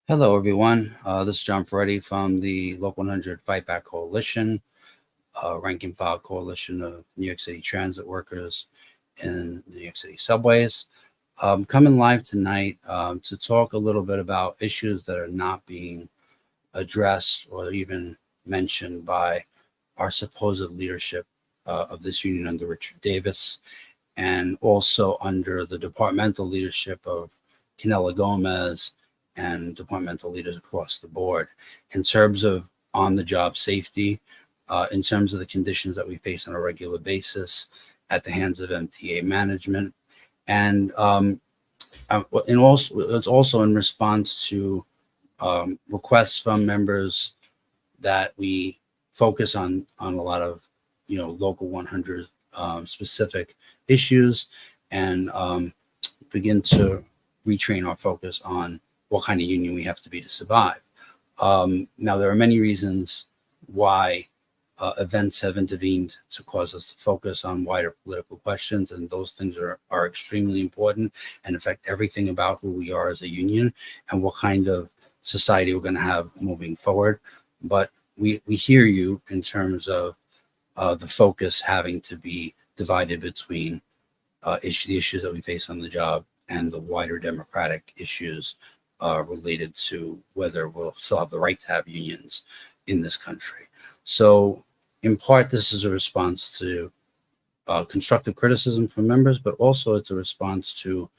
Hello, everyone. This is John Ferretti from the Local 100 Fightback Coalition, rank and file coalition of New York City transit workers in the New York City subways. Coming live tonight to talk a little bit about issues that are not being addressed or even mentioned by our supposed leadership of this union under Richard Davis, and also under the departmental leadership of Canela Gomez and departmental leaders across the board in terms of on-the-job safety, in terms of the conditions that we face on a regular basis at the hands of MTA management. And it's also in response to requests from members that we focus on a lot of local 100 specific issues, and begin to retrain our focus on what kind of union we have to be to survive. Now, there are many reasons why events have intervened to cause us to focus on wider political questions, and those things are extremely important and affect everything about who we are as a union and what kind of society we're going to have moving forward. But we hear you in terms of the focus having to be divided between the issues that we face on the job and the wider democratic issues related to whether we'll still have the right to have unions in this country. So in part, this is a response to constructive criticism from members, but also it's a response to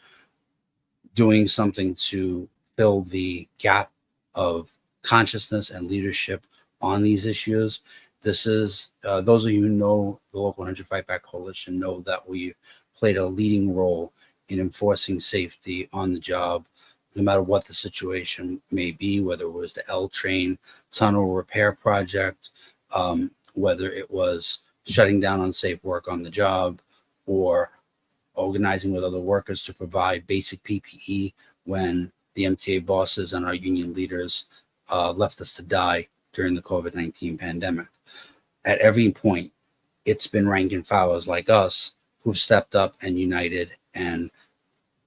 doing something to fill the gap of consciousness and leadership on these issues. This is, those of you who know the Local 100 Fightback Coalition know that we played a leading role in enforcing safety on the job, no matter what the situation may be, whether it was the L train tunnel repair project, whether it was shutting down unsafe work on the job, or organizing with other workers to provide basic PPE when the MTA bosses and our union leaders left us to die during the COVID-19 pandemic. At every point, it's been rank and filers like us who've stepped up and united and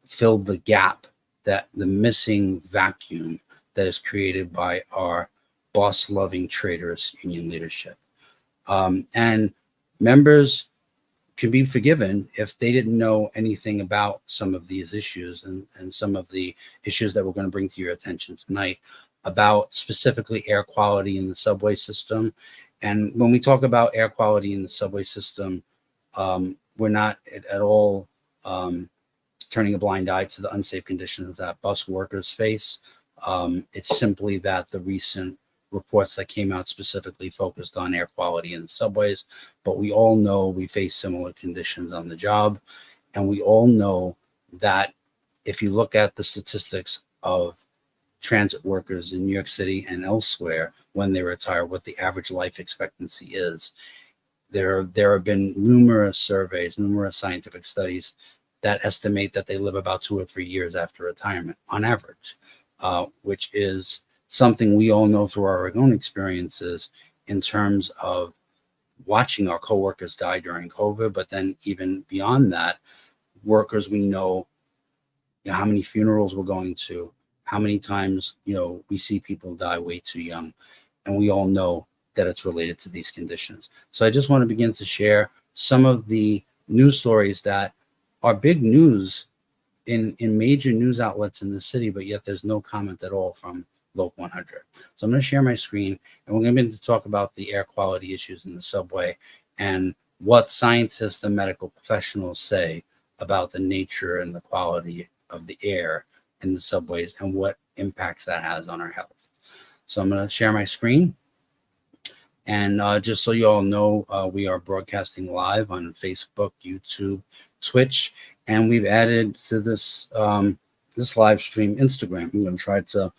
filled the gap, that the missing vacuum that is created by our boss-loving traitorous union leadership. And members can be forgiven if they didn't know anything about some of these issues and some of the issues that we're going to bring to your attention tonight about specifically air quality in the subway system. And when we talk about air quality in the subway system, we're not at all turning a blind eye to the unsafe conditions that bus workers face. It's simply that the recent reports that came out specifically focused on air quality in the subways, but we all know we face similar conditions on the job. And we all know that if you look at the statistics of transit workers in New York City and elsewhere, when they retire, what the average life expectancy is, there have been numerous surveys, numerous scientific studies that estimate that they live about 2 or 3 years after retirement on average, which is something we all know through our own experiences in terms of watching our coworkers die during COVID, but then even beyond that, workers we know, how many funerals we're going to, how many times, we see people die way too young, and we all know that it's related to these conditions. So I just want to begin to share some of the news stories that are big news in major news outlets in the city, but yet there's no comment at all from Local 100. So I'm going to share my screen, and we're going to begin to talk about the air quality issues in the subway and what scientists and medical professionals say about the nature and the quality of the air in the subways and what impacts that has on our health. So I'm going to share my screen. And just so you all know, we are broadcasting live on Facebook, YouTube, Twitch, and we've added to this this live stream Instagram. I'm going to try to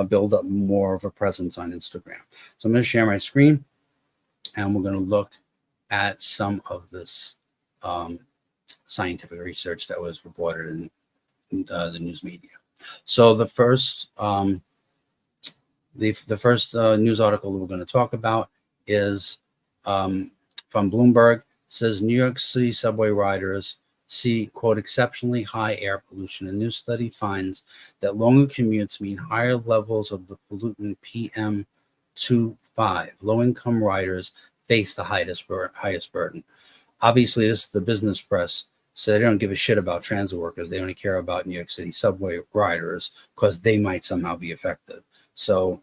build up more of a presence on Instagram. So I'm going to share my screen, and we're going to look at some of this scientific research that was reported in the news media. So the first news article that we're going to talk about is from Bloomberg. It says New York City subway riders see, quote, exceptionally high air pollution. A new study finds that longer commutes mean higher levels of the pollutant PM2.5. Low-income riders face the highest burden. Obviously, this is the business press, so they don't give a shit about transit workers. They only care about New York City subway riders because they might somehow be affected. So,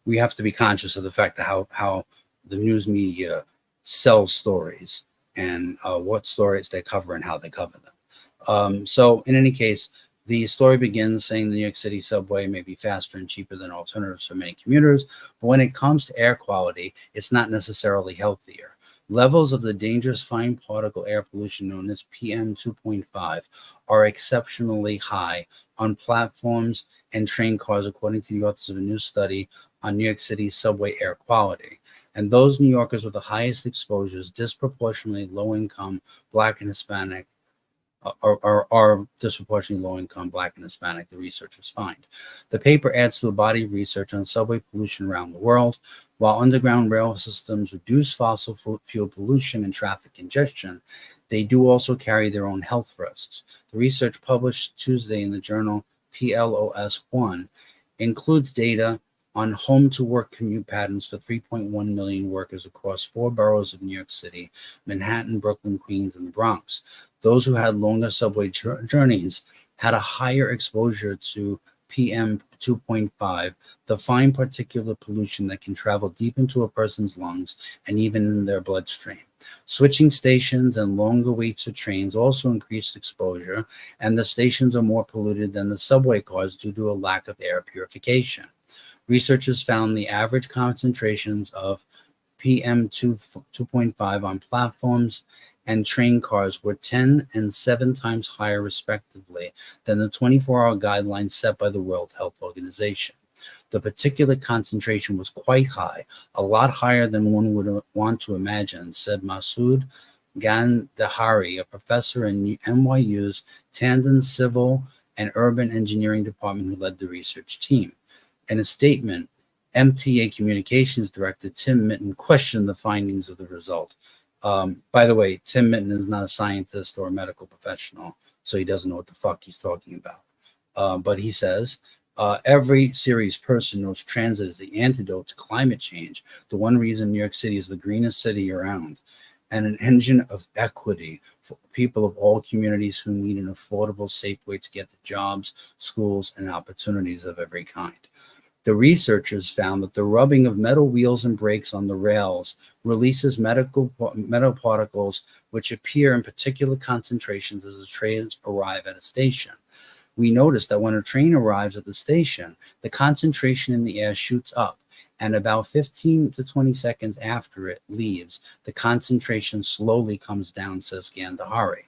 we have to be conscious of the fact that how the news media sells stories and what stories they cover and how they cover them. So in any case, the story begins saying the New York City subway may be faster and cheaper than alternatives for many commuters, but when it comes to air quality, it's not necessarily healthier. Levels of the dangerous fine particle air pollution known as PM2.5 are exceptionally high on platforms and train cars, according to the authors of a new study on New York City subway air quality. And those New Yorkers with the highest exposures, disproportionately low income, Black and Hispanic, are disproportionately low income, Black and Hispanic, the researchers find. The paper adds to a body of research on subway pollution around the world. While underground rail systems reduce fossil fuel pollution and traffic congestion, they do also carry their own health risks. The research published Tuesday in the journal PLOS One includes data on home-to-work commute patterns for 3.1 million workers across 4 boroughs of New York City, Manhattan, Brooklyn, Queens, and the Bronx. Those who had longer subway journeys had a higher exposure to PM 2.5, the fine particulate pollution that can travel deep into a person's lungs and even in their bloodstream. Switching stations and longer waits for trains also increased exposure, and the stations are more polluted than the subway cars due to a lack of air purification. Researchers found the average concentrations of PM 2.5 on platforms and train cars were 10 and 7 times higher, respectively, than the 24-hour guidelines set by the World Health Organization. The particulate concentration was quite high, a lot higher than one would want to imagine, said Masood Gandhari, a professor in NYU's Tandon Civil and Urban Engineering Department who led the research team. In a statement, MTA Communications Director Tim Mitton questioned the findings of the result. By the way, Tim Mitton is not a scientist or a medical professional, so he doesn't know what the fuck he's talking about. But he says, every serious person knows transit is the antidote to climate change, the one reason New York City is the greenest city around, and an engine of equity for people of all communities who need an affordable, safe way to get to jobs, schools, and opportunities of every kind. The researchers found that the rubbing of metal wheels and brakes on the rails releases metal particles which appear in particular concentrations as the trains arrive at a station. We noticed that when a train arrives at the station, the concentration in the air shoots up, and about 15 to 20 seconds after it leaves, the concentration slowly comes down, says Gandhari.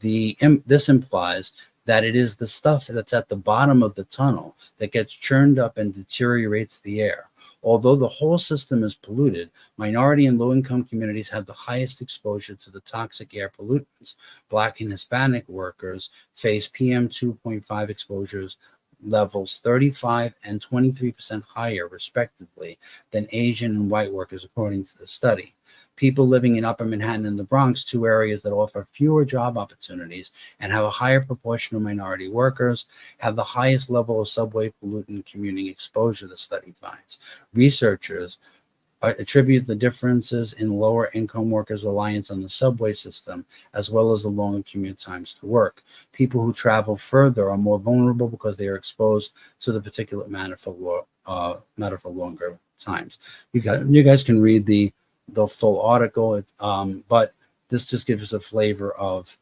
This implies that it is the stuff that's at the bottom of the tunnel that gets churned up and deteriorates the air. Although the whole system is polluted, minority and low-income communities have the highest exposure to the toxic air pollutants. Black and Hispanic workers face PM 2.5 exposures levels 35 and 23% higher, respectively, than Asian and white workers, according to the study. People living in Upper Manhattan and the Bronx, 2 areas that offer fewer job opportunities and have a higher proportion of minority workers, have the highest level of subway pollutant commuting exposure, the study finds. Researchers attribute the differences in lower income workers' reliance on the subway system, as well as the longer commute times to work. People who travel further are more vulnerable because they are exposed to the particulate matter for longer times. You guys can read the full article, but this just gives us a flavor of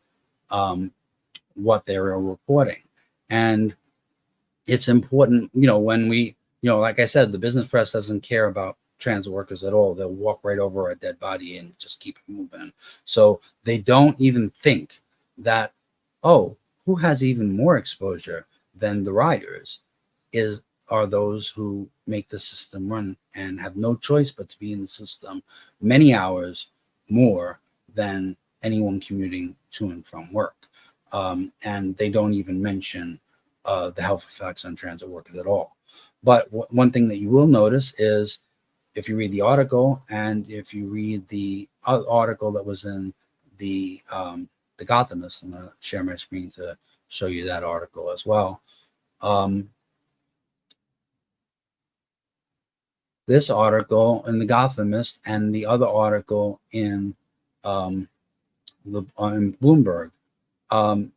what they are reporting. And it's important, when we, like I said, the business press doesn't care about transit workers at all. They'll walk right over a dead body and just keep it moving. So they don't even think that, oh, who has even more exposure than the riders are those who make the system run and have no choice but to be in the system many hours more than anyone commuting to and from work. And they don't even mention the health effects on transit workers at all. But one thing that you will notice is, if you read the article and if you read the article that was in the the Gothamist. I'm going to share my screen to show you that article as well. This article in the Gothamist and the other article in Bloomberg,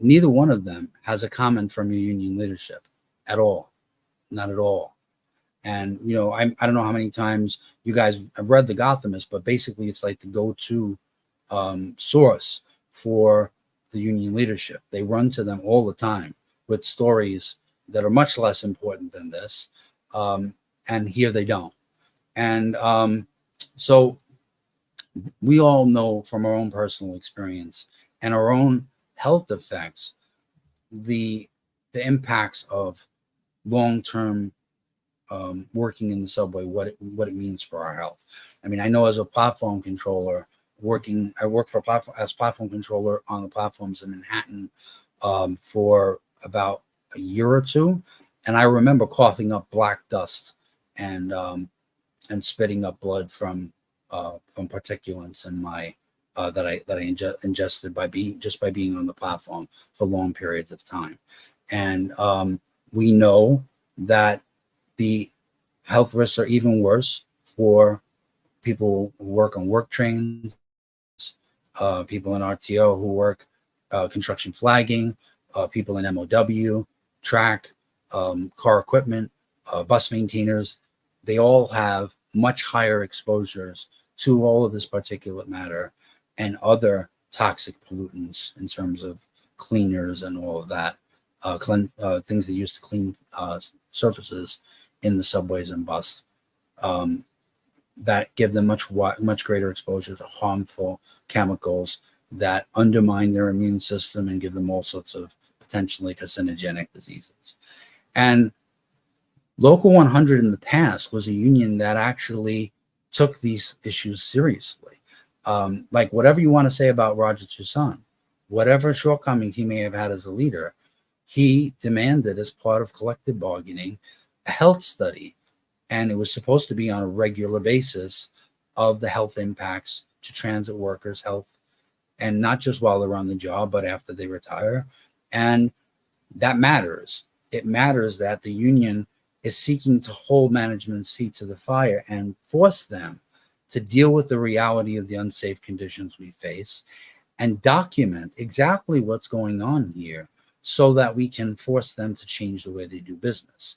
neither one of them has a comment from your union leadership at all, not at all. And I don't know how many times you guys have read the Gothamist, but basically it's like the go-to source for the union leadership. They run to them all the time with stories that are much less important than this, and here they don't. And so we all know from our own personal experience and our own health effects the impacts of long-term working in the subway, what it means for our health. I mean, I know as a platform controller, I work for as platform controller on the platforms in Manhattan for about a year or two, and I remember coughing up black dust and spitting up blood from particulates in my that I ingested by being on the platform for long periods of time. And we know that the health risks are even worse for people who work on work trains, people in RTO who work construction flagging, people in MOW, track, car equipment, bus maintainers. They all have much higher exposures to all of this particulate matter and other toxic pollutants in terms of cleaners and all of that, things they use to clean surfaces in the subways and bus, that give them much greater exposure to harmful chemicals that undermine their immune system and give them all sorts of potentially carcinogenic diseases. And Local 100 in the past was a union that actually took these issues seriously. Like whatever you want to say about Roger Toussaint, whatever shortcomings he may have had as a leader, he demanded as part of collective bargaining a health study, and it was supposed to be on a regular basis of the health impacts to transit workers' health, and not just while they're on the job, but after they retire. And that matters. It matters that the union is seeking to hold management's feet to the fire and force them to deal with the reality of the unsafe conditions we face and document exactly what's going on here so that we can force them to change the way they do business.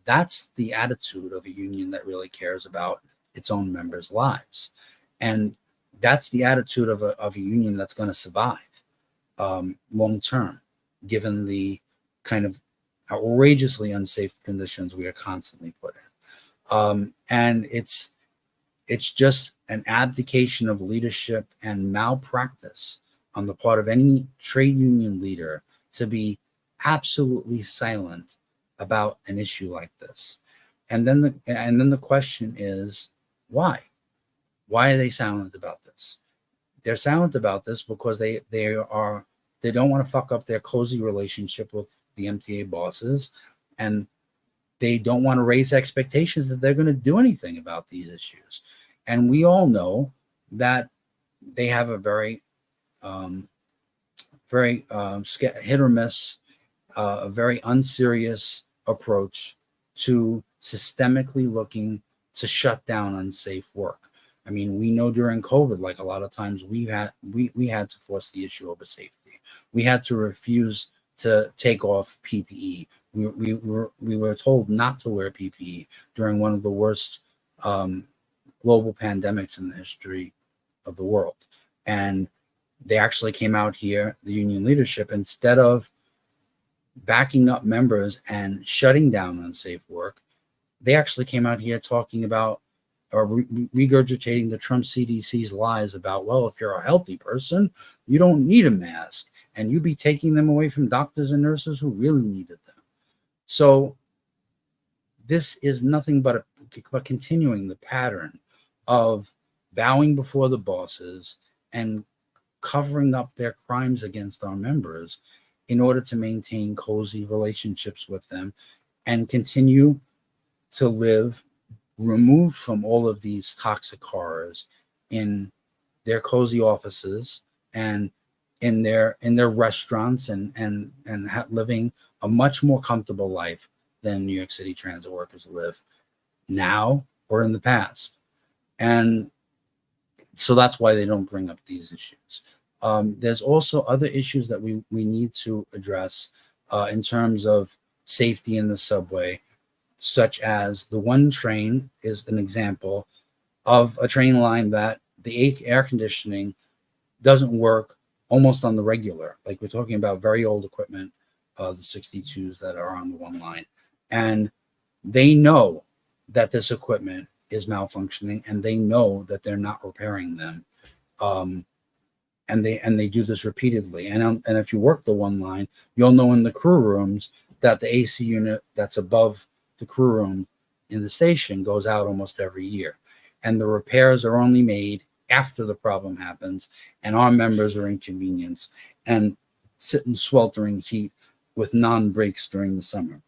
That's the attitude of a union that really cares about its own members' lives. And that's the attitude of a union that's going to survive long term, given the kind of outrageously unsafe conditions we are constantly put in. And it's just an abdication of leadership and malpractice on the part of any trade union leader to be absolutely silent about an issue like this. And then the question is, why? Why are they silent about this? They're silent about this because they don't want to fuck up their cozy relationship with the MTA bosses, and they don't want to raise expectations that they're going to do anything about these issues. And we all know that they have a very hit or miss, a very unserious approach to systemically looking to shut down unsafe work. I mean, we know during COVID, like a lot of times we had to force the issue over safety. We had to refuse to take off PPE. We were told not to wear PPE during one of the worst global pandemics in the history of the world. And they actually came out here, the union leadership, instead of backing up members and shutting down unsafe work, they actually came out here talking about or regurgitating the Trump CDC's lies about, well, if you're a healthy person, you don't need a mask, and you be taking them away from doctors and nurses who really needed them. So this is nothing but continuing the pattern of bowing before the bosses and covering up their crimes against our members in order to maintain cozy relationships with them and continue to live removed from all of these toxic horrors in their cozy offices and in their restaurants and living a much more comfortable life than New York City transit workers live now or in the past. And so that's why they don't bring up these issues. There's also other issues that we need to address in terms of safety in the subway, such as the one train is an example of a train line that the air conditioning doesn't work almost on the regular. Like, we're talking about very old equipment, the 62s that are on the one line. And they know that this equipment is malfunctioning, and they know that they're not repairing them. And they do this repeatedly. And if you work the one line, you'll know in the crew rooms that the AC unit that's above the crew room in the station goes out almost every year. And the repairs are only made after the problem happens, and our members are inconvenienced and sit in sweltering heat with non-breaks during the summer.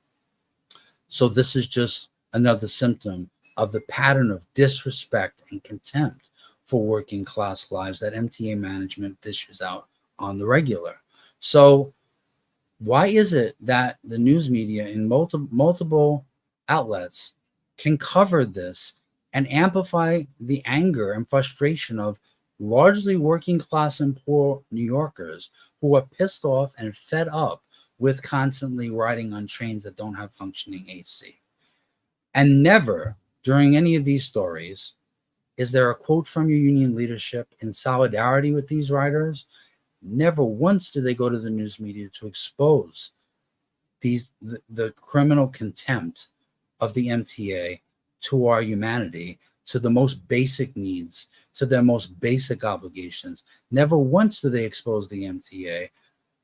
So this is just another symptom of the pattern of disrespect and contempt for working class lives that MTA management dishes out on the regular. So why is it that the news media in multiple outlets can cover this and amplify the anger and frustration of largely working class and poor New Yorkers who are pissed off and fed up with constantly riding on trains that don't have functioning AC? And never during any of these stories is there a quote from your union leadership in solidarity with these riders. Never once do they go to the news media to expose the criminal contempt of the MTA to our humanity, to the most basic needs, to their most basic obligations. Never once do they expose the MTA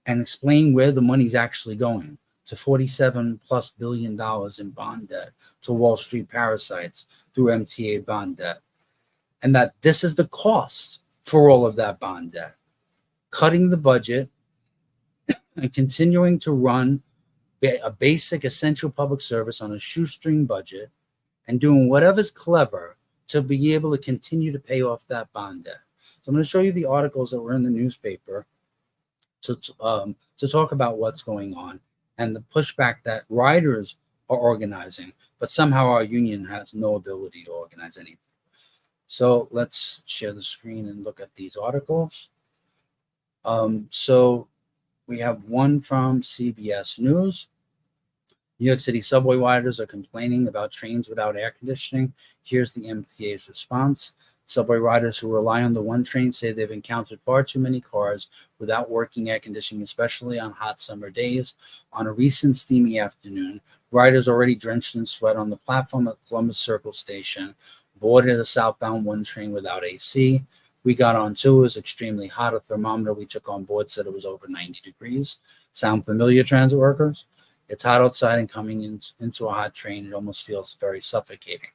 and explain where the money's actually going, to $47+ billion in bond debt, to Wall Street parasites through MTA bond debt. And that this is the cost for all of that bond debt. Cutting the budget and continuing to run a basic essential public service on a shoestring budget and doing whatever's clever to be able to continue to pay off that bond debt. So I'm going to show you the articles that were in the newspaper to talk about what's going on and the pushback that riders are organizing, but somehow our union has no ability to organize anything. So let's share the screen and look at these articles. So we have one from CBS News. New York City Subway riders are complaining about trains without air conditioning. Here's the MTA's response. Subway riders who rely on the one train say they've encountered far too many cars without working air conditioning, especially on hot summer days. On a recent steamy afternoon, riders already drenched in sweat on the platform at Columbus Circle Station boarded a southbound one train without AC. We got on too. It was extremely hot. A thermometer we took on board said it was over 90 degrees. Sound familiar, transit workers? It's hot outside, and coming into a hot train, it almost feels very suffocating.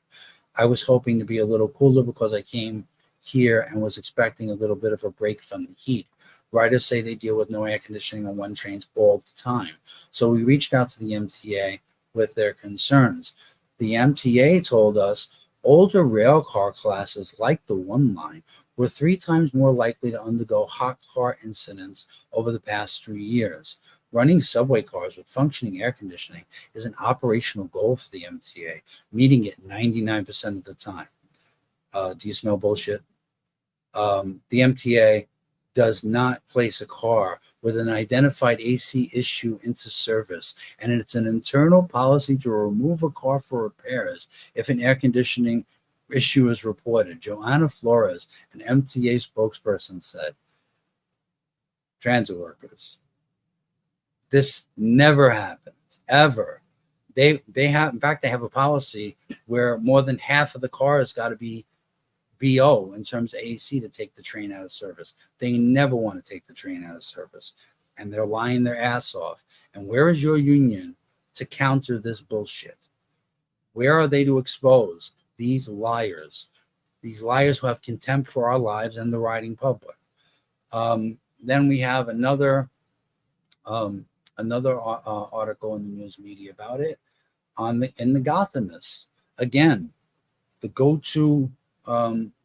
I was hoping to be a little cooler because I came here and was expecting a little bit of a break from the heat. Riders say they deal with no air conditioning on one trains all the time. So we reached out to the MTA with their concerns. The MTA told us older rail car classes like the one line were 3 times more likely to undergo hot car incidents over the past 3 years. Running subway cars with functioning air conditioning is an operational goal for the MTA, meeting it 99% of the time. Do you smell bullshit? The MTA does not place a car with an identified AC issue into service, and it's an internal policy to remove a car for repairs if an air conditioning issue is reported. Joanna Flores, an MTA spokesperson, said, transit workers, this never happens, ever. They have, in fact, they have a policy where more than half of the cars got to be BO in terms of AC to take the train out of service. They never want to take the train out of service, and they're lying their ass off. And where is your union to counter this bullshit? Where are they to expose these liars who have contempt for our lives and the riding public? Then we have another article in the news media about it in the Gothamist. Again, the go-to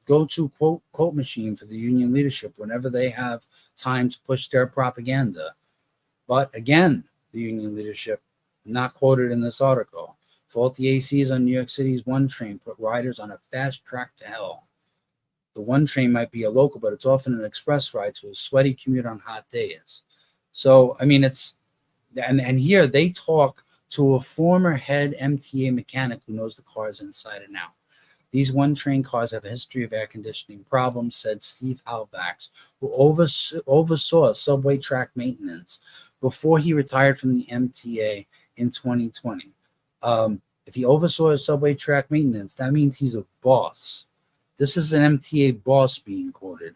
go-to quote machine for the union leadership whenever they have time to push their propaganda. But again, the union leadership, not quoted in this article, faulty ACs on New York City's one train put riders on a fast track to hell. The one train might be a local, but it's often an express ride to a sweaty commute on hot days. So, I mean, and here they talk to a former head MTA mechanic who knows the cars inside and out. These one train cars have a history of air conditioning problems, said Steve Halvax, who oversaw subway track maintenance before he retired from the MTA in 2020. If he oversaw subway track maintenance, that means he's a boss. This is an MTA boss being quoted,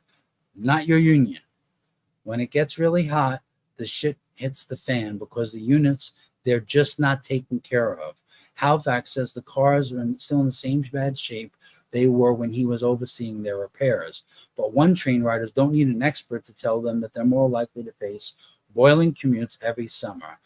not your union. When it gets really hot, the shit hits the fan because the units, they're just not taken care of. Halvax says the cars are still in the same bad shape they were when he was overseeing their repairs. But one train riders don't need an expert to tell them that they're more likely to face boiling commutes every summer.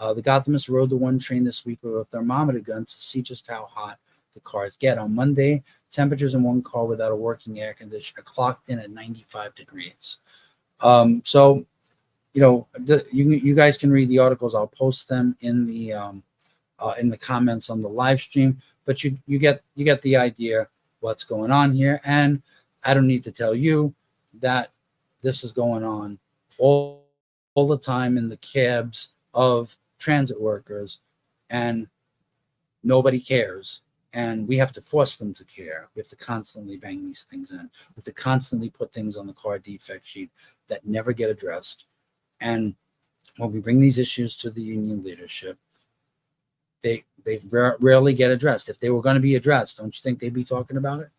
The Gothamists rode the one train this week with a thermometer gun to see just how hot the cars get. On Monday, temperatures in one car without a working air conditioner clocked in at 95 degrees. So, you guys can read the articles. I'll post them in the comments on the live stream. But you get the idea what's going on here, and I don't need to tell you that this is going on all the time in the cabs of transit workers, and nobody cares. And we have to force them to care. We have to constantly bang these things in. We have to constantly put things on the car defect sheet that never get addressed. And when we bring these issues to the union leadership, they rarely get addressed. If they were going to be addressed, don't you think they'd be talking about it?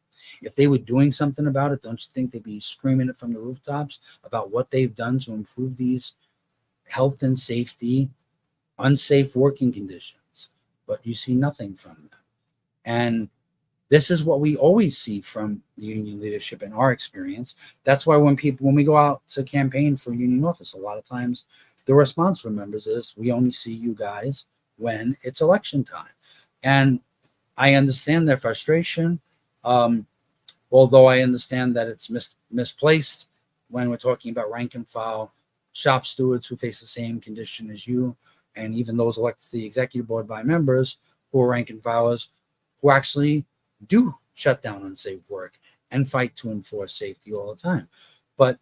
If they were doing something about it, don't you think they'd be screaming it from the rooftops about what they've done to improve these health and safety, unsafe working conditions? But you see nothing from them. And this is what we always see from the union leadership in our experience. That's why when we go out to campaign for union office, a lot of times the response from members is, we only see you guys when it's election time. And I understand their frustration, although I understand that it's misplaced when we're talking about rank and file shop stewards who face the same condition as you, and even those elected to the executive board by members who are rank and filers, who actually do shut down unsafe work and fight to enforce safety all the time. But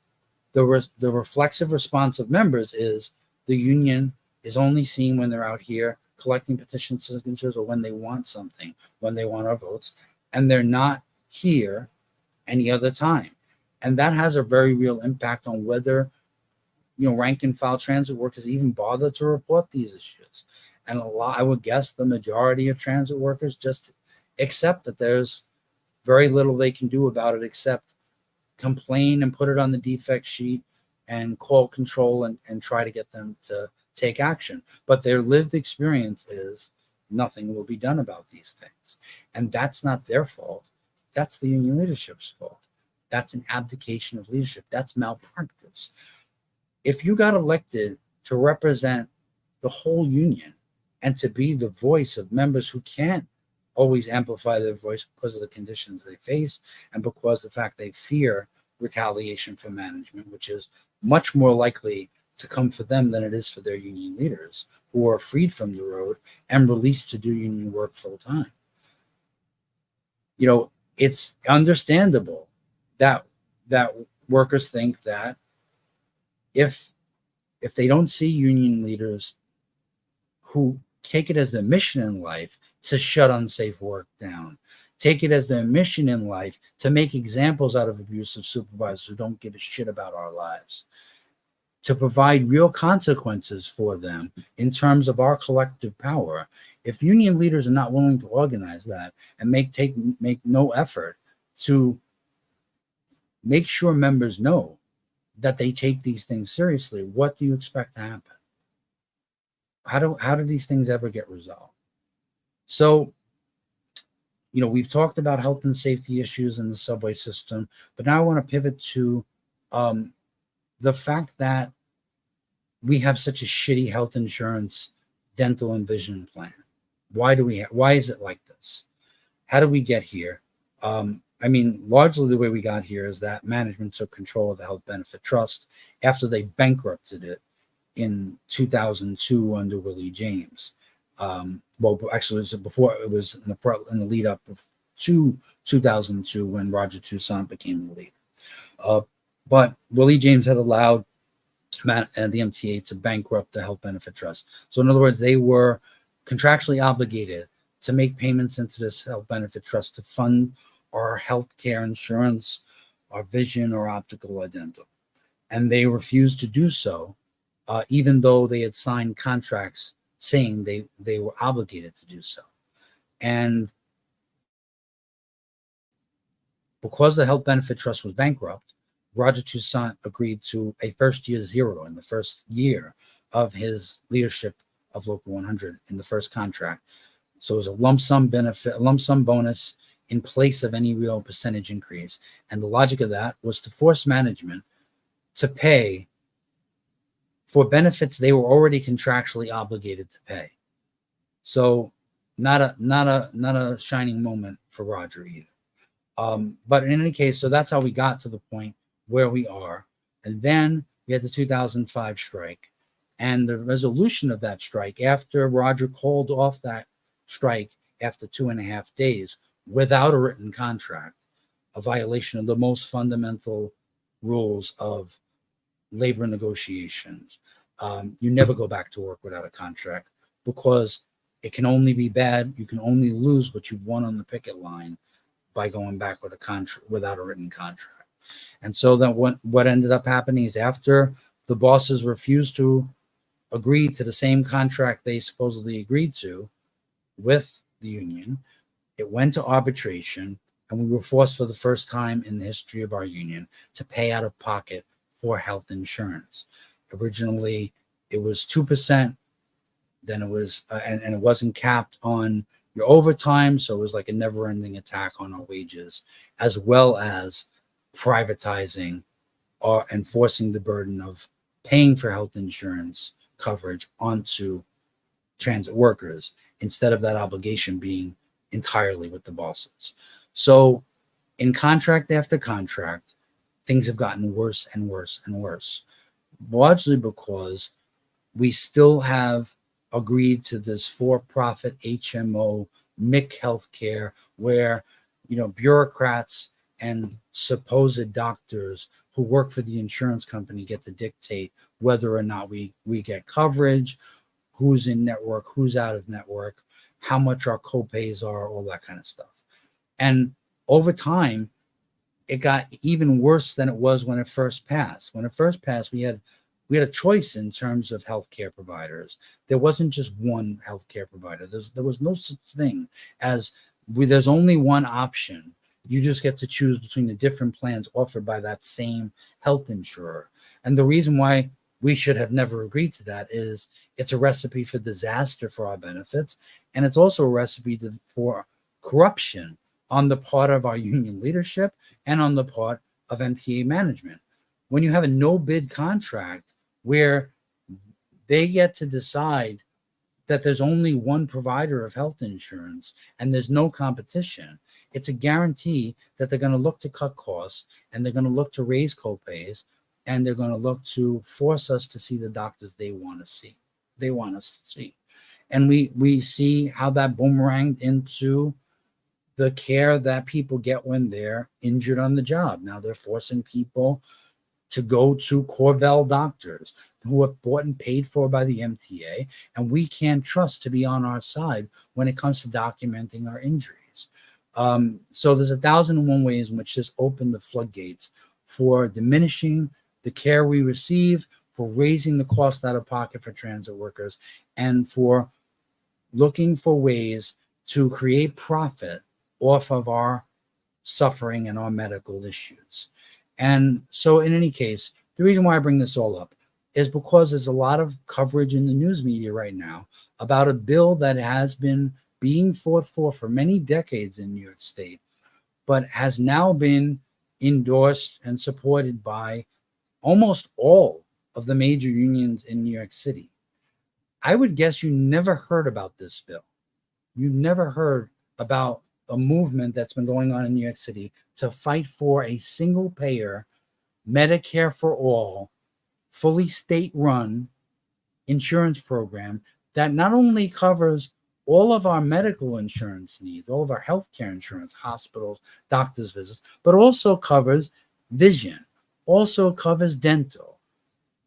the reflexive response of members is the union is only seen when they're out here collecting petition signatures or when they want something, when they want our votes, and they're not here any other time. And that has a very real impact on whether, rank and file transit workers even bother to report these issues. And I would guess the majority of transit workers just accept that there's very little they can do about it except complain and put it on the defect sheet and call control and try to get them to take action. But their lived experience is nothing will be done about these things. And that's not their fault. That's the union leadership's fault. That's an abdication of leadership. That's malpractice. If you got elected to represent the whole union and to be the voice of members who can't always amplify their voice because of the conditions they face and because the fact they fear retaliation from management, which is much more likely to come for them than it is for their union leaders who are freed from the road and released to do union work full time. It's understandable that workers think that if they don't see union leaders who take it as their mission in life to shut unsafe work down, take it as their mission in life to make examples out of abusive supervisors who don't give a shit about our lives, to provide real consequences for them in terms of our collective power. If union leaders are not willing to organize that and make no effort to make sure members know that they take these things seriously, what do you expect to happen? How do these things ever get resolved? So, we've talked about health and safety issues in the subway system, but now I want to pivot to the fact that we have such a shitty health insurance, dental and vision plan. Why is it like this? How do we get here? I mean, largely the way we got here is that management took control of the Health Benefit Trust after they bankrupted it in 2002 under Willie James. Well, actually, it was before, it was in the lead up to 2002 when Roger Toussaint became the leader. But Willie James had allowed the MTA to bankrupt the Health Benefit Trust. So, in other words, they were contractually obligated to make payments into this Health Benefit Trust to fund our health care insurance, our vision, or optical or dental. And they refused to do so, even though they had signed contracts saying they were obligated to do so. And because the Health Benefit Trust was bankrupt, Roger Toussaint agreed to a first year zero in the first year of his leadership of Local 100 in the first contract. So it was a lump sum benefit, a lump sum bonus in place of any real percentage increase. And the logic of that was to force management to pay for benefits they were already contractually obligated to pay. So not a shining moment for Roger either. But in any case, so that's how we got to the point where we are. And then we had the 2005 strike. And the resolution of that strike, after Roger called off that strike after 2.5 days without a written contract, a violation of the most fundamental rules of labor negotiations. You never go back to work without a contract, because it can only be bad. You can only lose what you've won on the picket line by going back with a contract without a written contract. And so then what ended up happening is, after the bosses refused to agree to the same contract they supposedly agreed to with the union, it went to arbitration, and we were forced for the first time in the history of our union to pay out of pocket for health insurance. Originally, it was 2%. Then it was, and it wasn't capped on your overtime. So it was like a never ending attack on our wages, as well as privatizing or enforcing the burden of paying for health insurance coverage onto transit workers, instead of that obligation being entirely with the bosses. So in contract after contract, things have gotten worse and worse and worse, largely because we still have agreed to this for-profit HMO MIC healthcare, where bureaucrats and supposed doctors who work for the insurance company get to dictate whether or not we get coverage, who's in network, who's out of network, how much our copays are, all that kind of stuff. And over time, it got even worse than it was when it first passed. When it first passed, we had a choice in terms of healthcare providers. There wasn't just one healthcare provider. There was no such thing as there's only one option. You just get to choose between the different plans offered by that same health insurer. And the reason why we should have never agreed to that is it's a recipe for disaster for our benefits. And it's also a recipe for corruption on the part of our union leadership and on the part of MTA management. When you have a no-bid contract where they get to decide that there's only one provider of health insurance and there's no competition, it's a guarantee that they're going to look to cut costs, and they're going to look to raise copays, and they're going to look to force us to see the doctors they want us to see. And we see how that boomeranged into the care that people get when they're injured on the job. Now they're forcing people to go to Corvell doctors who are bought and paid for by the MTA, and we can't trust to be on our side when it comes to documenting our injuries. So there's 1,001 ways in which this opened the floodgates for diminishing the care we receive, for raising the cost out of pocket for transit workers, and for looking for ways to create profit off of our suffering and our medical issues. And so in any case, the reason why I bring this all up is because there's a lot of coverage in the news media right now about a bill that has been being fought for many decades in New York State, but has now been endorsed and supported by almost all of the major unions in New York City. I would guess you never heard about this bill. You never heard about a movement that's been going on in New York City to fight for a single payer, Medicare for all, fully state run insurance program that not only covers all of our medical insurance needs, all of our healthcare insurance, hospitals, doctor's visits, but also covers vision, also covers dental,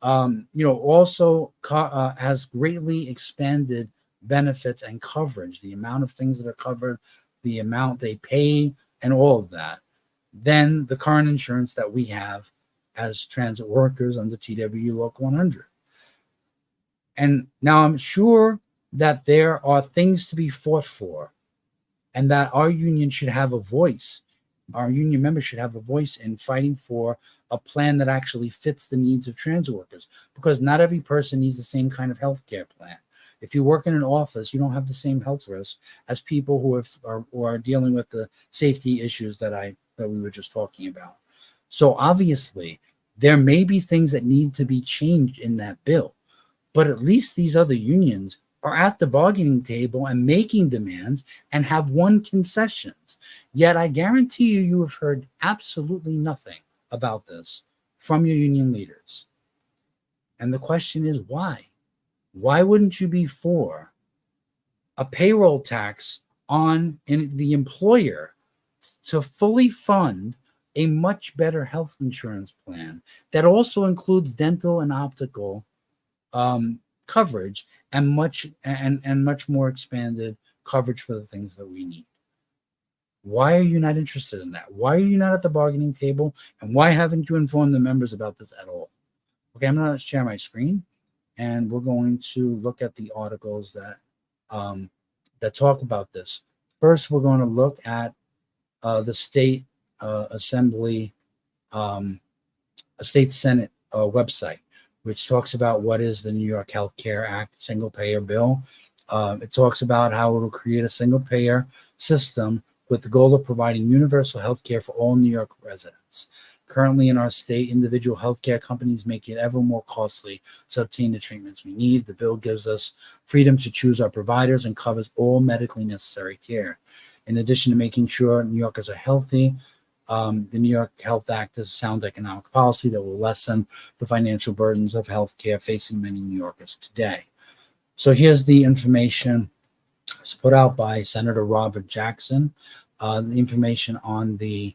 also has greatly expanded benefits and coverage, the amount of things that are covered, the amount they pay, and all of that, than the current insurance that we have as transit workers under TWU Local 100. And now I'm sure that there are things to be fought for, and that our union should have a voice. Our union members should have a voice in fighting for a plan that actually fits the needs of transit workers, because not every person needs the same kind of health care plan. If you work in an office, you don't have the same health risks as people who are dealing with the safety issues that we were just talking about. So obviously, there may be things that need to be changed in that bill, but at least these other unions are at the bargaining table and making demands and have won concessions. Yet I guarantee you have heard absolutely nothing about this from your union leaders. And the question is, why? Why wouldn't you be for a payroll tax on the employer to fully fund a much better health insurance plan that also includes dental and optical coverage and much more expanded coverage for the things that we need? Why are you not interested in that? Why are you not at the bargaining table? And why haven't you informed the members about this at all? Okay, I'm going to share my screen, and we're going to look at the articles that talk about this. First, we're going to look at the state assembly, a state senate website, which talks about what is the New York Health Care Act single payer bill. It talks about how it will create a single payer system with the goal of providing universal health care for all New York residents. Currently in our state, individual healthcare companies make it ever more costly to obtain the treatments we need. The bill gives us freedom to choose our providers and covers all medically necessary care. In addition to making sure New Yorkers are healthy, the New York Health Act is a sound economic policy that will lessen the financial burdens of healthcare facing many New Yorkers today. So here's the information. It's put out by Senator Robert Jackson, the information on the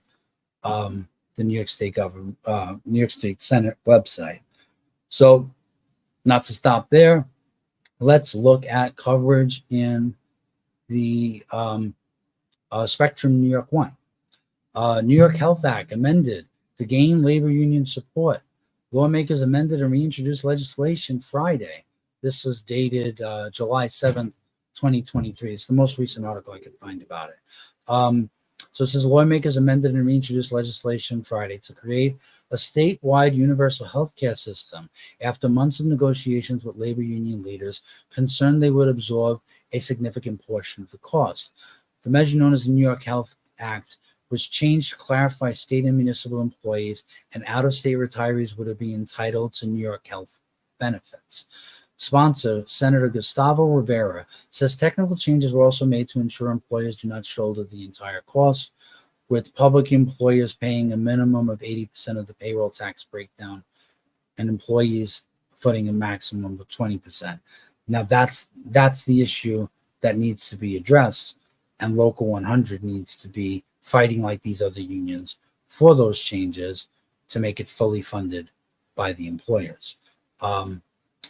New York State government, New York State Senate website. So, not to stop there, let's look at coverage in the Spectrum New York One. New York Health Act amended to gain labor union support. Lawmakers amended and reintroduced legislation Friday. This was dated July 7th, 2023. It's the most recent article I could find about it. So it says lawmakers amended and reintroduced legislation Friday to create a statewide universal health care system after months of negotiations with labor union leaders concerned they would absorb a significant portion of the cost. The measure, known as the New York Health Act, was changed to clarify state and municipal employees and out-of-state retirees would be entitled to New York health benefits. Sponsor, Senator Gustavo Rivera, says technical changes were also made to ensure employers do not shoulder the entire cost, with public employers paying a minimum of 80% of the payroll tax breakdown and employees footing a maximum of 20%. Now that's the issue that needs to be addressed, and Local 100 needs to be fighting like these other unions for those changes to make it fully funded by the employers.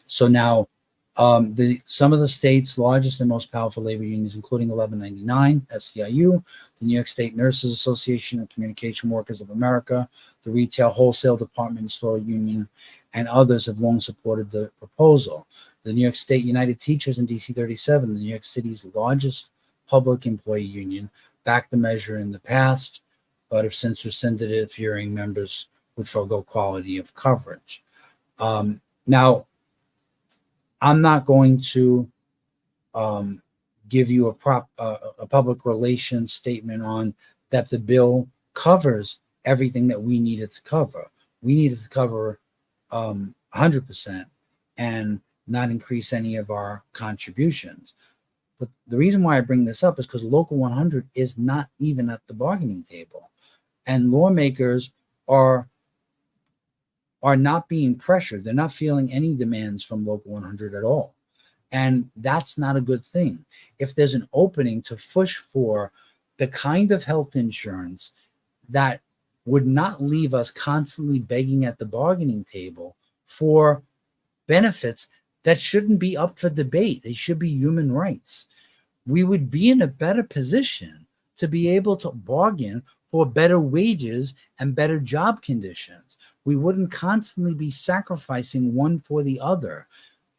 So now, some of the state's largest and most powerful labor unions, including 1199, SEIU, the New York State Nurses Association of Communication Workers of America, the Retail Wholesale Department Store Union, and others have long supported the proposal. The New York State United Teachers and DC 37, the New York City's largest public employee union, backed the measure in the past, but have since rescinded it, fearing members would forego quality of coverage. Now, I'm not going to give you a public relations statement on that the bill covers everything that we needed to cover. We needed to cover 100% and not increase any of our contributions. But the reason why I bring this up is because Local 100 is not even at the bargaining table, and lawmakers are not being pressured. They're not feeling any demands from Local 100 at all. And that's not a good thing. If there's an opening to push for the kind of health insurance that would not leave us constantly begging at the bargaining table for benefits that shouldn't be up for debate, they should be human rights, we would be in a better position to be able to bargain for better wages and better job conditions. We wouldn't constantly be sacrificing one for the other,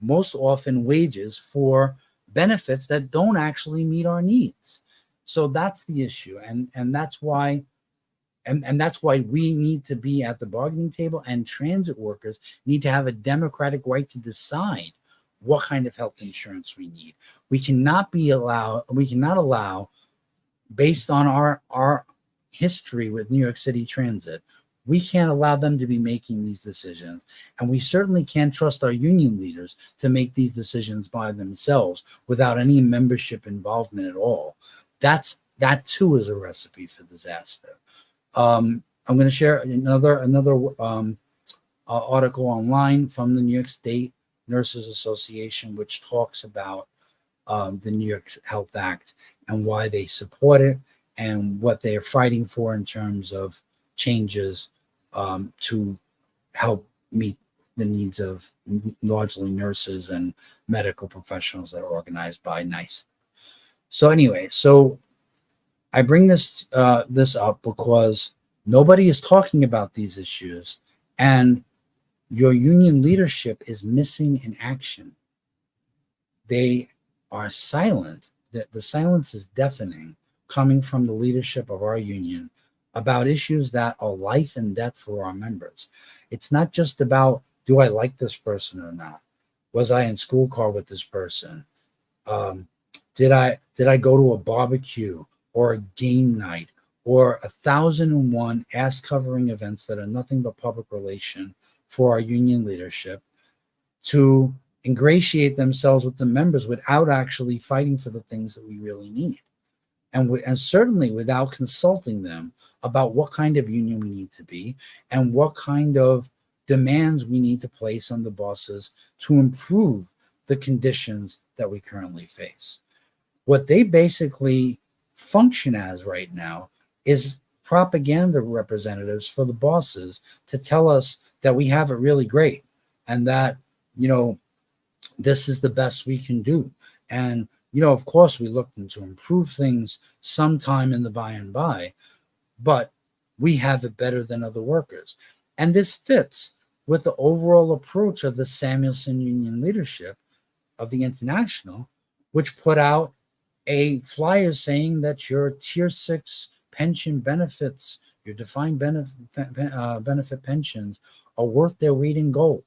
most often wages for benefits that don't actually meet our needs. So that's the issue. And that's why that's why we need to be at the bargaining table, and transit workers need to have a democratic right to decide what kind of health insurance we need. We cannot allow, based on our history with New York City Transit, we can't allow them to be making these decisions. And we certainly can't trust our union leaders to make these decisions by themselves without any membership involvement at all. That too is a recipe for disaster. I'm going to share another article online from the New York State Nurses Association, which talks about the New York Health Act and why they support it and what they are fighting for in terms of changes to help meet the needs of largely nurses and medical professionals that are organized by NYC. So anyway, I bring this up because nobody is talking about these issues, and your union leadership is missing in action. They are silent. The silence is deafening, coming from the leadership of our union about issues that are life and death for our members. It's not just about, do I like this person or not? Was I in school car with this person? Did I go to a barbecue or a game night or 1,001 ass covering events that are nothing but public relation for our union leadership to ingratiate themselves with the members without actually fighting for the things that we really need, and certainly without consulting them about what kind of union we need to be and what kind of demands we need to place on the bosses to improve the conditions that we currently face. What they basically function as right now is propaganda representatives for the bosses to tell us that we have it really great and that, this is the best we can do. And, of course, we looking to improve things sometime in the by and by, but we have it better than other workers. And this fits with the overall approach of the Samuelson Union leadership of the International, which put out a flyer saying that your Tier 6 pension benefits, your defined benefit pensions, are worth their weight in gold.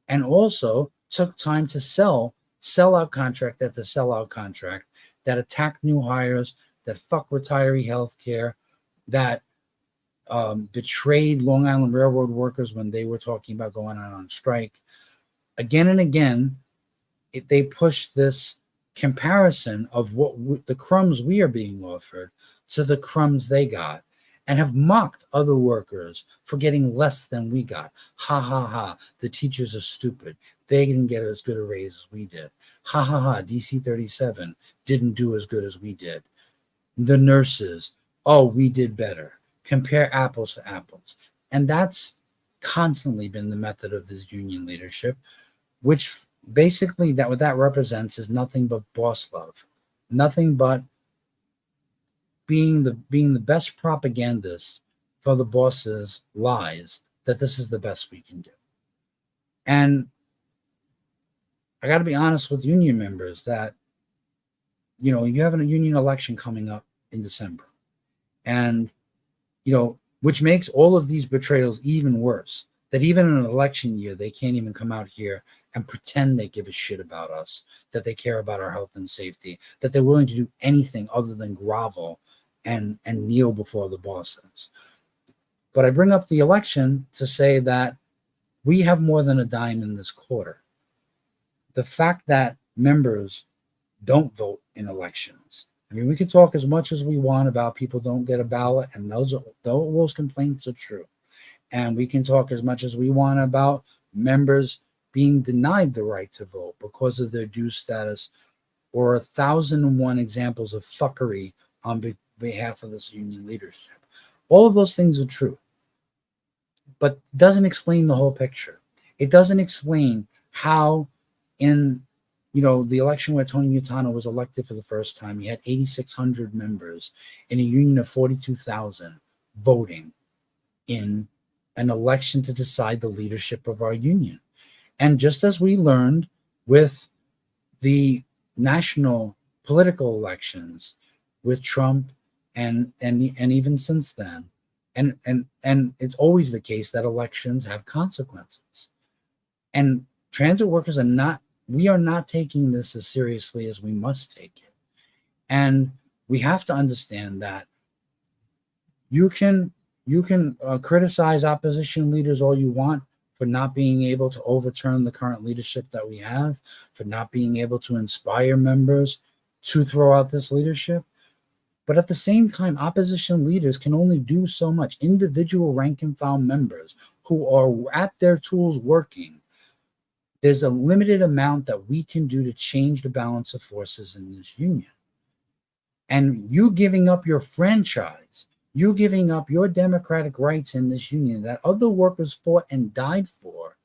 And also took time to sellout contract after sellout contract that attacked new hires, that fuck retiree health care, that betrayed Long Island Railroad workers when they were talking about going out on strike. Again and again, they pushed this comparison of the crumbs we are being offered to the crumbs they got, and have mocked other workers for getting less than we got. Ha ha ha, the teachers are stupid. They didn't get as good a raise as we did. Ha ha ha, DC 37 didn't do as good as we did. The nurses, oh, we did better. Compare apples to apples. And that's constantly been the method of this union leadership, which basically what that represents is nothing but boss love, nothing but being the best propagandist for the boss's lies that this is the best we can do. And I got to be honest with union members that, you have a union election coming up in December, and, which makes all of these betrayals even worse, that even in an election year, they can't even come out here and pretend they give a shit about us, that they care about our health and safety, that they're willing to do anything other than grovel and kneel before the bosses. But I bring up the election to say that we have more than a dime in this quarter. The fact that members don't vote in elections. I mean, we can talk as much as we want about people don't get a ballot, and those complaints are true. And we can talk as much as we want about members being denied the right to vote because of their due status, or 1,001 examples of fuckery on behalf of this union leadership. All of those things are true, but doesn't explain the whole picture. It doesn't explain how in the election where Tony Utano was elected for the first time, he had 8,600 members in a union of 42,000 voting in an election to decide the leadership of our union. And just as we learned with the national political elections with Trump and even since then, and it's always the case that elections have consequences. And transit workers we are not taking this as seriously as we must take it. And we have to understand that you can criticize opposition leaders all you want for not being able to overturn the current leadership that we have, for not being able to inspire members to throw out this leadership. But at the same time, opposition leaders can only do so much. Individual rank and file members who are at their tools working, there's a limited amount that we can do to change the balance of forces in this union. And you giving up your franchise, you giving up your democratic rights in this union that other workers fought and died for,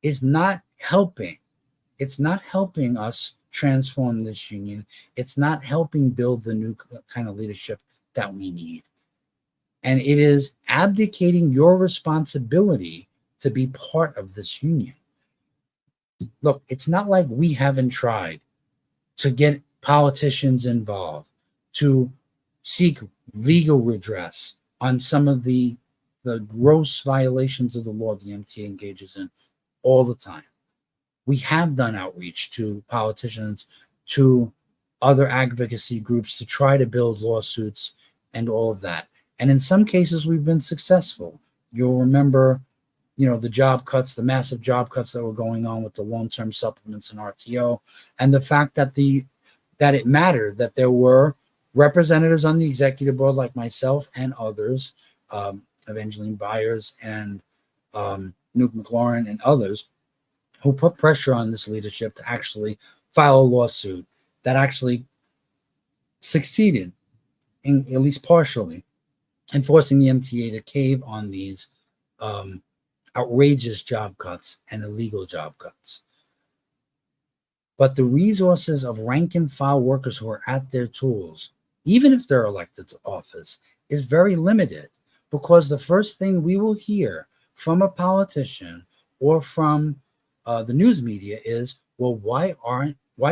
is not helping. It's not helping us transform this union. It's not helping build the new kind of leadership that we need. And it is abdicating your responsibility to be part of this union. Look, it's not like we haven't tried to get politicians involved, to seek legal redress on some of the gross violations of the law the MTA engages in all the time. We have done outreach to politicians, to other advocacy groups to try to build lawsuits and all of that. And in some cases, we've been successful. You'll remember, the job cuts, the massive job cuts that were going on with the long-term supplements and RTO, and the fact that it mattered that there were representatives on the executive board like myself and others, Evangeline Byers and Nuke McLaurin and others, who put pressure on this leadership to actually file a lawsuit that actually succeeded, in at least partially, in forcing the MTA to cave on these outrageous job cuts and illegal job cuts. But the resources of rank and file workers who are at their tools, even if they're elected to office, is very limited, because the first thing we will hear from a politician or from the news media is, well, why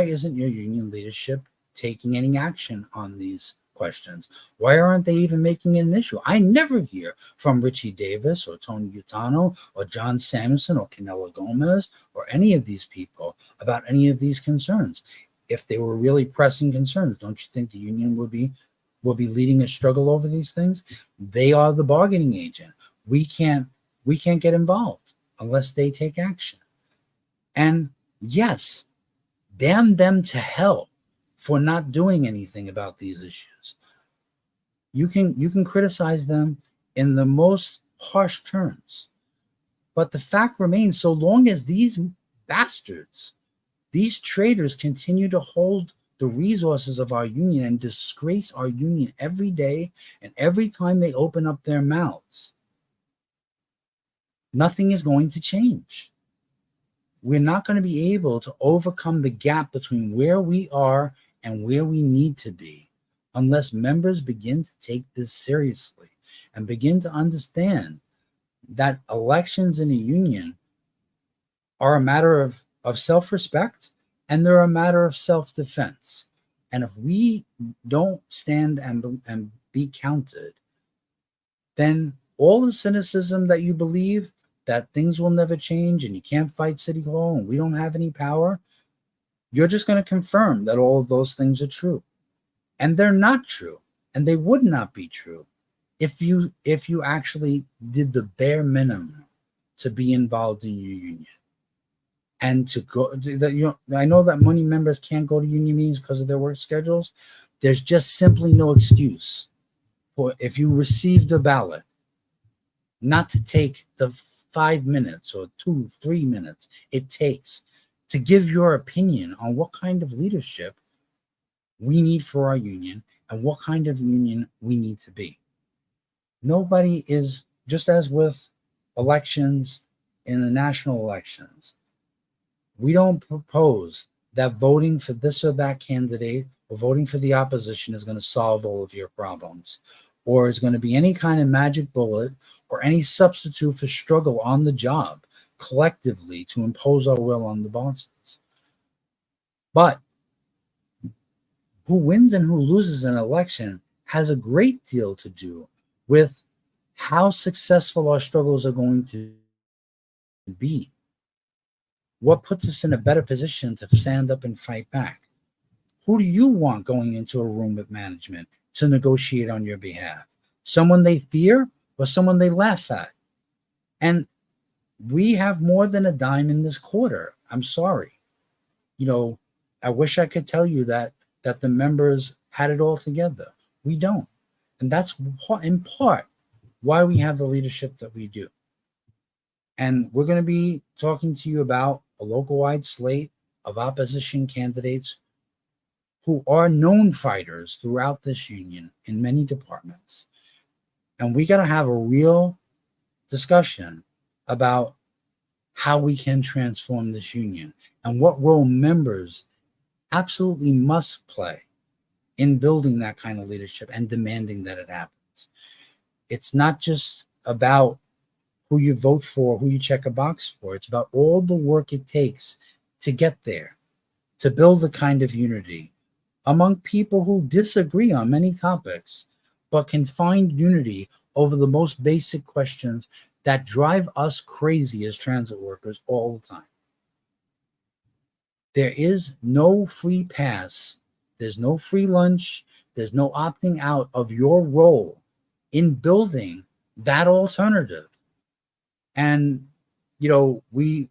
isn't your union leadership taking any action on these questions? Why aren't they even making it an issue? I never hear from Richie Davis or Tony Utano or John Samuelson or Canelo Gomez or any of these people about any of these concerns. If they were really pressing concerns, don't you think the union will be leading a struggle over these things? They are the bargaining agent. We can't get involved unless they take action. And yes, damn them to hell for not doing anything about these issues. You can criticize them in the most harsh terms, but the fact remains, so long as these bastards, these traitors, continue to hold the resources of our union and disgrace our union every day and every time they open up their mouths, nothing is going to change. We're not going to be able to overcome the gap between where we are and where we need to be unless members begin to take this seriously and begin to understand that elections in a union are a matter of self-respect, and they're a matter of self-defense. And if we don't stand and be counted, then all the cynicism that you believe that things will never change and you can't fight City Hall and we don't have any power, you're just going to confirm that all of those things are true. And they're not true. And they would not be true if you actually did the bare minimum to be involved in your union. And to go, I know that many members can't go to union meetings because of their work schedules. There's just simply no excuse for, if you received a ballot, not to take the 5 minutes or 2, 3 minutes it takes to give your opinion on what kind of leadership we need for our union and what kind of union we need to be. Nobody is, just as with elections in the national elections, we don't propose that voting for this or that candidate or voting for the opposition is going to solve all of your problems, or is going to be any kind of magic bullet or any substitute for struggle on the job collectively to impose our will on the bosses. But who wins and who loses an election has a great deal to do with how successful our struggles are going to be. What puts us in a better position to stand up and fight back? Who do you want going into a room with management to negotiate on your behalf? Someone they fear or someone they laugh at? And we have more than a dime in this quarter. I'm sorry. I wish I could tell you that the members had it all together. We don't. And that's in part why we have the leadership that we do. And we're going to be talking to you about a local-wide slate of opposition candidates who are known fighters throughout this union in many departments. And we got to have a real discussion about how we can transform this union and what role members absolutely must play in building that kind of leadership and demanding that it happens. It's not just about who you vote for, who you check a box for. It's about all the work it takes to get there, to build the kind of unity among people who disagree on many topics, but can find unity over the most basic questions that drive us crazy as transit workers all the time. There is no free pass. There's no free lunch. There's no opting out of your role in building that alternative. And, we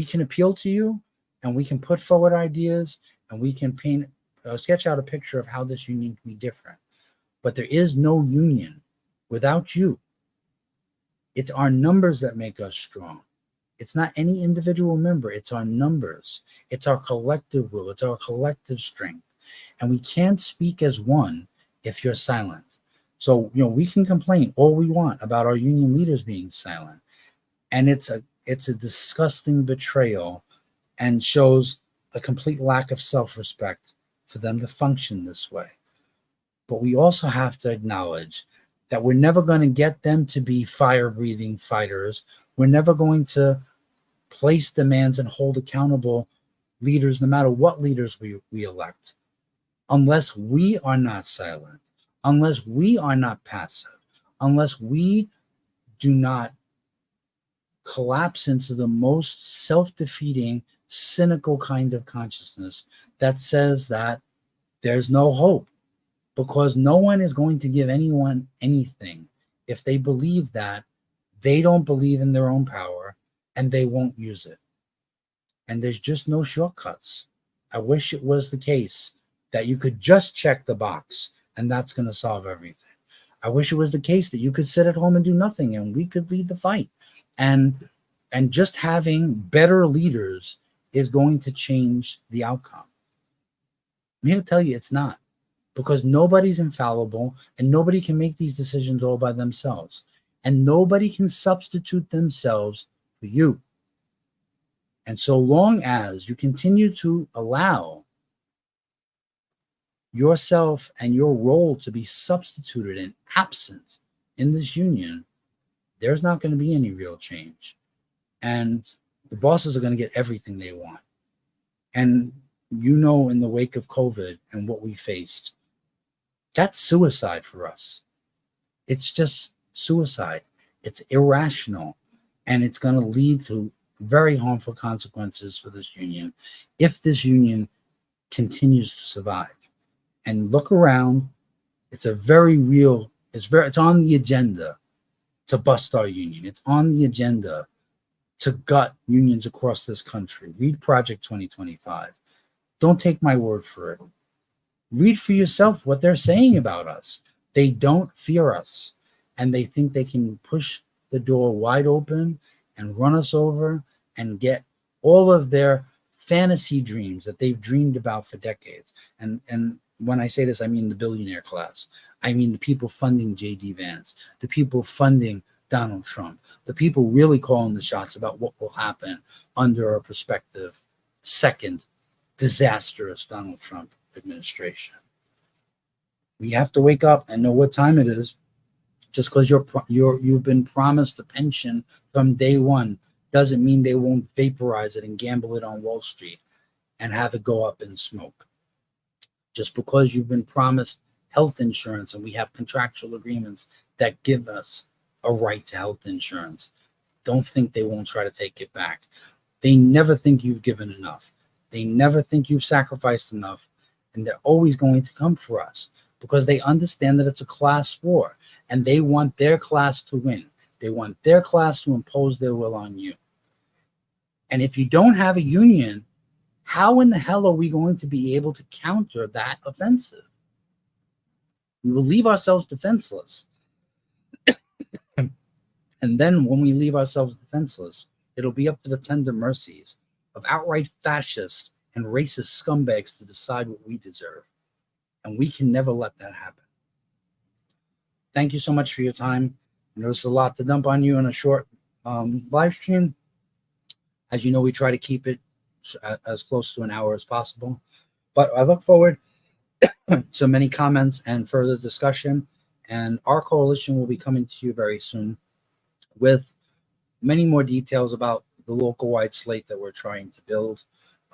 can appeal to you and we can put forward ideas and we can sketch out a picture of how this union can be different. But there is no union without you. It's our numbers that make us strong. It's not any individual member. It's our numbers. It's our collective will. It's our collective strength. And we can't speak as one if you're silent. So, we can complain all we want about our union leaders being silent. And it's a disgusting betrayal and shows a complete lack of self-respect for them to function this way. But we also have to acknowledge that we're never going to get them to be fire-breathing fighters. We're never going to place demands and hold accountable leaders, no matter what leaders we elect, unless we are not silent, unless we are not passive, unless we do not collapse into the most self-defeating, cynical kind of consciousness that says that there's no hope, because no one is going to give anyone anything if they believe that they don't believe in their own power and they won't use it. And there's just no shortcuts. I wish it was the case that you could just check the box and that's going to solve everything. I wish it was the case that you could sit at home and do nothing and we could lead the fight. And just having better leaders is going to change the outcome. I'm here to tell you it's not, because nobody's infallible and nobody can make these decisions all by themselves. And nobody can substitute themselves for you. And so long as you continue to allow yourself and your role to be substituted and absent in this union, there's not going to be any real change. And the bosses are going to get everything they want. And in the wake of COVID and what we faced, that's suicide for us. It's just suicide. It's irrational. And it's going to lead to very harmful consequences for this union if this union continues to survive. And look around. It's a very real, it's on the agenda to bust our union. It's on the agenda to gut unions across this country. Read Project 2025. Don't take my word for it. Read for yourself what they're saying about us. They don't fear us, and they think they can push the door wide open and run us over and get all of their fantasy dreams that they've dreamed about for decades. And when I say this, I mean the billionaire class. I mean the people funding J.D. Vance, the people funding Donald Trump, the people really calling the shots about what will happen under a prospective second disastrous Donald Trump administration. We have to wake up and know what time it is. Just because you've been promised a pension from day one doesn't mean they won't vaporize it and gamble it on Wall Street and have it go up in smoke. Just because you've been promised health insurance and we have contractual agreements that give us a right to health insurance, don't think they won't try to take it back. They never think you've given enough. They never think you've sacrificed enough, and they're always going to come for us because they understand that it's a class war and they want their class to win. They want their class to impose their will on you. And if you don't have a union, how in the hell are we going to be able to counter that offensive? We will leave ourselves defenseless. And then when we leave ourselves defenseless, it'll be up to the tender mercies of outright fascist and racist scumbags to decide what we deserve. And we can never let that happen. Thank you so much for your time. There's a lot to dump on you in a short live stream. As you know, we try to keep it as close to an hour as possible. But I look forward to many comments and further discussion. And our coalition will be coming to you very soon with many more details about the local-wide slate that we're trying to build,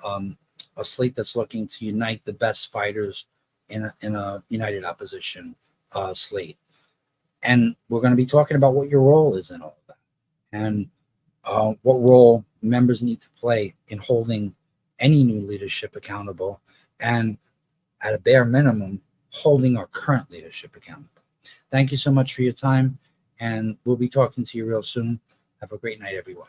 a slate that's looking to unite the best fighters in a united opposition slate. And we're going to be talking about what your role is in all of that and what role members need to play in holding any new leadership accountable and, at a bare minimum, holding our current leadership accountable. Thank you so much for your time, and we'll be talking to you real soon. Have a great night, everyone.